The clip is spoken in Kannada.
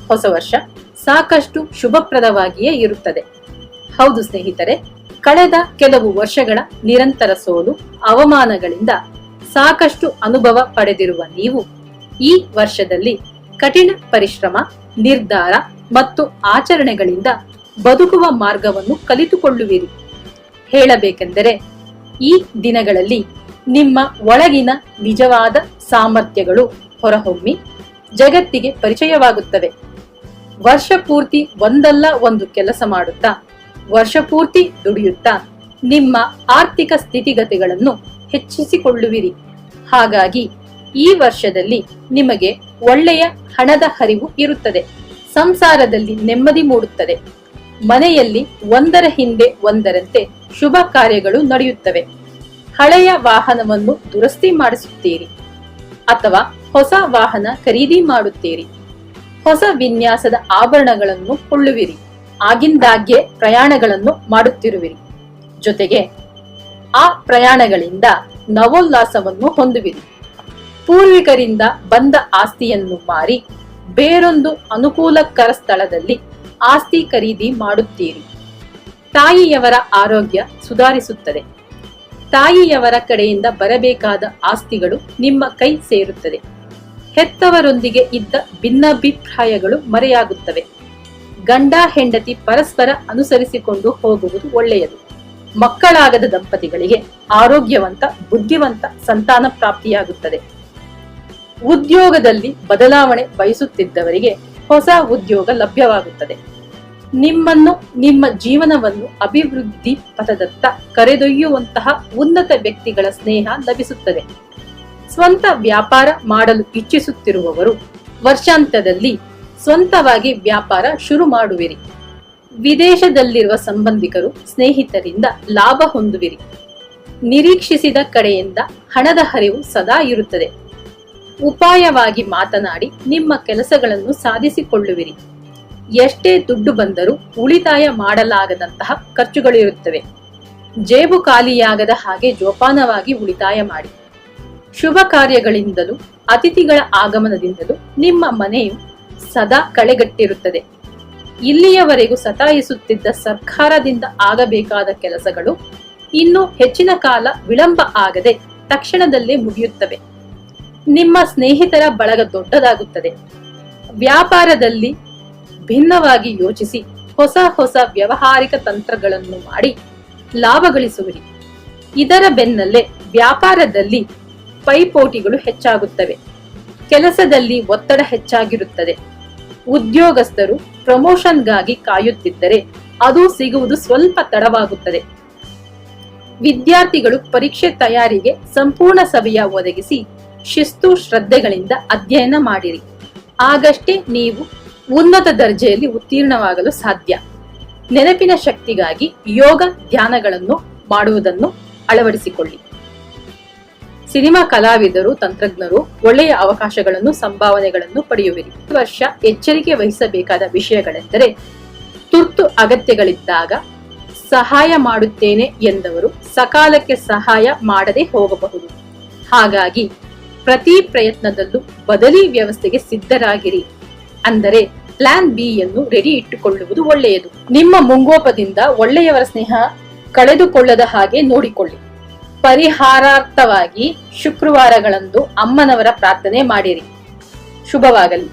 ಹೊಸ ವರ್ಷ ಸಾಕಷ್ಟು ಶುಭಪ್ರದವಾಗಿಯೇ ಇರುತ್ತದೆ. ಹೌದು ಸ್ನೇಹಿತರೆ, ಕಳೆದ ಕೆಲವು ವರ್ಷಗಳ ನಿರಂತರ ಸೋಲು ಅವಮಾನಗಳಿಂದ ಸಾಕಷ್ಟು ಅನುಭವ ಪಡೆದಿರುವ ನೀವು ಈ ವರ್ಷದಲ್ಲಿ ಕಠಿಣ ಪರಿಶ್ರಮ, ನಿರ್ಧಾರ ಮತ್ತು ಆಚರಣೆಗಳಿಂದ ಬದುಕುವ ಮಾರ್ಗವನ್ನು ಕಲಿತುಕೊಳ್ಳುವಿರಿ. ಹೇಳಬೇಕೆಂದರೆ ಈ ದಿನಗಳಲ್ಲಿ ನಿಮ್ಮ ಒಳಗಿನ ನಿಜವಾದ ಸಾಮರ್ಥ್ಯಗಳು ಹೊರಹೊಮ್ಮಿ ಜಗತ್ತಿಗೆ ಪರಿಚಯವಾಗುತ್ತವೆ. ವರ್ಷ ಪೂರ್ತಿ ಒಂದಲ್ಲ ಒಂದು ಕೆಲಸ ಮಾಡುತ್ತಾ, ವರ್ಷ ಪೂರ್ತಿ ದುಡಿಯುತ್ತಾ ನಿಮ್ಮ ಆರ್ಥಿಕ ಸ್ಥಿತಿಗತಿಗಳನ್ನು ಹೆಚ್ಚಿಸಿಕೊಳ್ಳುವಿರಿ. ಹಾಗಾಗಿ ಈ ವರ್ಷದಲ್ಲಿ ನಿಮಗೆ ಒಳ್ಳೆಯ ಹಣದ ಹರಿವು ಇರುತ್ತದೆ. ಸಂಸಾರದಲ್ಲಿ ನೆಮ್ಮದಿ ಮೂಡುತ್ತದೆ. ಮನೆಯಲ್ಲಿ ಒಂದರ ಹಿಂದೆ ಒಂದರಂತೆ ಶುಭ ಕಾರ್ಯಗಳು ನಡೆಯುತ್ತವೆ. ಹಳೆಯ ವಾಹನವನ್ನು ದುರಸ್ತಿ ಮಾಡಿಸುತ್ತೀರಿ ಅಥವಾ ಹೊಸ ವಾಹನ ಖರೀದಿ ಮಾಡುತ್ತೀರಿ. ಹೊಸ ವಿನ್ಯಾಸದ ಆಭರಣಗಳನ್ನು ಕೊಳ್ಳುವಿರಿ. ಆಗಿಂದಾಗ್ಗೆ ಪ್ರಯಾಣಗಳನ್ನು ಮಾಡುತ್ತಿರುವಿರಿ. ಜೊತೆಗೆ ಆ ಪ್ರಯಾಣಗಳಿಂದ ನವೋಲ್ಲಾಸವನ್ನು ಹೊಂದುವಿರಿ. ಪೂರ್ವಿಕರಿಂದ ಬಂದ ಆಸ್ತಿಯನ್ನು ಮಾರಿ ಬೇರೊಂದು ಅನುಕೂಲಕರ ಸ್ಥಳದಲ್ಲಿ ಆಸ್ತಿ ಖರೀದಿ ಮಾಡುತ್ತೀರಿ. ತಾಯಿಯವರ ಆರೋಗ್ಯ ಸುಧಾರಿಸುತ್ತದೆ. ತಾಯಿಯವರ ಕಡೆಯಿಂದ ಬರಬೇಕಾದ ಆಸ್ತಿಗಳು ನಿಮ್ಮ ಕೈ ಸೇರುತ್ತದೆ. ಹೆತ್ತವರೊಂದಿಗೆ ಇದ್ದ ಭಿನ್ನಾಭಿಪ್ರಾಯಗಳು ಮರೆಯಾಗುತ್ತವೆ. ಗಂಡ ಹೆಂಡತಿ ಪರಸ್ಪರ ಅನುಸರಿಸಿಕೊಂಡು ಹೋಗುವುದು ಒಳ್ಳೆಯದು. ಮಕ್ಕಳಾಗದ ದಂಪತಿಗಳಿಗೆ ಆರೋಗ್ಯವಂತ, ಬುದ್ಧಿವಂತ ಸಂತಾನ ಪ್ರಾಪ್ತಿಯಾಗುತ್ತದೆ. ಉದ್ಯೋಗದಲ್ಲಿ ಬದಲಾವಣೆ ಬಯಸುತ್ತಿದ್ದವರಿಗೆ ಹೊಸ ಉದ್ಯೋಗ ಲಭ್ಯವಾಗುತ್ತದೆ. ನಿಮ್ಮನ್ನು, ನಿಮ್ಮ ಜೀವನವನ್ನು ಅಭಿವೃದ್ಧಿ ಪಥದತ್ತ ಕರೆದೊಯ್ಯುವಂತಹ ಉನ್ನತ ವ್ಯಕ್ತಿಗಳ ಸ್ನೇಹ ಲಭಿಸುತ್ತದೆ. ಸ್ವಂತ ವ್ಯಾಪಾರ ಮಾಡಲು ಇಚ್ಛಿಸುತ್ತಿರುವವರು ವರ್ಷಾಂತ್ಯದಲ್ಲಿ ಸ್ವಂತವಾಗಿ ವ್ಯಾಪಾರ ಶುರು ಮಾಡುವಿರಿ. ವಿದೇಶದಲ್ಲಿರುವ ಸಂಬಂಧಿಕರು, ಸ್ನೇಹಿತರಿಂದ ಲಾಭ ಹೊಂದುವಿರಿ. ನಿರೀಕ್ಷಿಸಿದ ಕಡೆಯಿಂದ ಹಣದ ಹರಿವು ಸದಾ ಇರುತ್ತದೆ. ಉಪಾಯವಾಗಿ ಮಾತನಾಡಿ ನಿಮ್ಮ ಕೆಲಸಗಳನ್ನು ಸಾಧಿಸಿಕೊಳ್ಳುವಿರಿ. ಎಷ್ಟೇ ದುಡ್ಡು ಬಂದರೂ ಉಳಿತಾಯ ಮಾಡಲಾಗದಂತಹ ಖರ್ಚುಗಳಿರುತ್ತವೆ. ಜೇಬು ಖಾಲಿಯಾಗದ ಹಾಗೆ ಜೋಪಾನವಾಗಿ ಉಳಿತಾಯ ಮಾಡಿ. ಶುಭ ಕಾರ್ಯಗಳಿಂದಲೂ ಅತಿಥಿಗಳ ಆಗಮನದಿಂದಲೂ ನಿಮ್ಮ ಮನೆಯು ಸದಾ ಕಳೆಗಟ್ಟಿರುತ್ತದೆ. ಇಲ್ಲಿಯವರೆಗೂ ಸತಾಯಿಸುತ್ತಿದ್ದ ಸರ್ಕಾರದಿಂದ ಆಗಬೇಕಾದ ಕೆಲಸಗಳು ಇನ್ನು ಹೆಚ್ಚಿನ ಕಾಲ ವಿಳಂಬ ಆಗದೆ ತಕ್ಷಣದಲ್ಲೇ ಮುಗಿಯುತ್ತವೆ. ನಿಮ್ಮ ಸ್ನೇಹಿತರ ಬಳಗ ದೊಡ್ಡದಾಗುತ್ತದೆ. ವ್ಯಾಪಾರದಲ್ಲಿ ಭಿನ್ನವಾಗಿ ಯೋಚಿಸಿ ಹೊಸ ಹೊಸ ವ್ಯಾವಹಾರಿಕ ತಂತ್ರಗಳನ್ನು ಮಾಡಿ ಲಾಭ ಗಳಿಸುವಿರಿ. ಇದರ ಬೆನ್ನಲ್ಲೇ ವ್ಯಾಪಾರದಲ್ಲಿ ಪೈಪೋಟಿಗಳು ಹೆಚ್ಚಾಗುತ್ತವೆ. ಕೆಲಸದಲ್ಲಿ ಒತ್ತಡ ಹೆಚ್ಚಾಗಿರುತ್ತದೆ. ಉದ್ಯೋಗಸ್ಥರು ಪ್ರಮೋಷನ್ಗಾಗಿ ಕಾಯುತ್ತಿದ್ದರೆ ಅದು ಸಿಗುವುದು ಸ್ವಲ್ಪ ತಡವಾಗುತ್ತದೆ. ವಿದ್ಯಾರ್ಥಿಗಳು ಪರೀಕ್ಷೆ ತಯಾರಿಗೆ ಸಂಪೂರ್ಣ ಸಮಯ ಒದಗಿಸಿ ಶಿಸ್ತು ಶ್ರದ್ಧೆಗಳಿಂದ ಅಧ್ಯಯನ ಮಾಡಿರಿ. ಆಗಷ್ಟೇ ನೀವು ಉನ್ನತ ದರ್ಜೆಯಲ್ಲಿ ಉತ್ತೀರ್ಣವಾಗಲು ಸಾಧ್ಯ. ನೆನಪಿನ ಶಕ್ತಿಗಾಗಿ ಯೋಗ ಧ್ಯಾನಗಳನ್ನು ಮಾಡುವುದನ್ನು ಅಳವಡಿಸಿಕೊಳ್ಳಿ. ಸಿನಿಮಾ ಕಲಾವಿದರು, ತಂತ್ರಜ್ಞರು ಒಳ್ಳೆಯ ಅವಕಾಶಗಳನ್ನು, ಸಂಭಾವನೆಗಳನ್ನು ಪಡೆಯುವಿರಿ. ಈ ವರ್ಷ ಎಚ್ಚರಿಕೆ ವಹಿಸಬೇಕಾದ ವಿಷಯಗಳೆಂದರೆ, ತುರ್ತು ಅಗತ್ಯಗಳಿದ್ದಾಗ ಸಹಾಯ ಮಾಡುತ್ತೇನೆ ಎಂದವರು ಸಕಾಲಕ್ಕೆ ಸಹಾಯ ಮಾಡದೆ ಹೋಗಬಹುದು. ಹಾಗಾಗಿ ಪ್ರತಿ ಪ್ರಯತ್ನದಲ್ಲೂ ಬದಲಿ ವ್ಯವಸ್ಥೆಗೆ ಸಿದ್ಧರಾಗಿರಿ. ಅಂದರೆ ಪ್ಲಾನ್ ಬಿ ಯನ್ನು ರೆಡಿ ಇಟ್ಟುಕೊಳ್ಳುವುದು ಒಳ್ಳೆಯದು. ನಿಮ್ಮ ಮುಂಗೋಪದಿಂದ ಒಳ್ಳೆಯವರ ಸ್ನೇಹ ಕಳೆದುಕೊಳ್ಳದ ಹಾಗೆ ನೋಡಿಕೊಳ್ಳಿ. ಪರಿಹಾರಾರ್ಥವಾಗಿ ಶುಕ್ರವಾರಗಳಂದು ಅಮ್ಮನವರ ಪ್ರಾರ್ಥನೆ ಮಾಡಿರಿ. ಶುಭವಾಗಲಿ.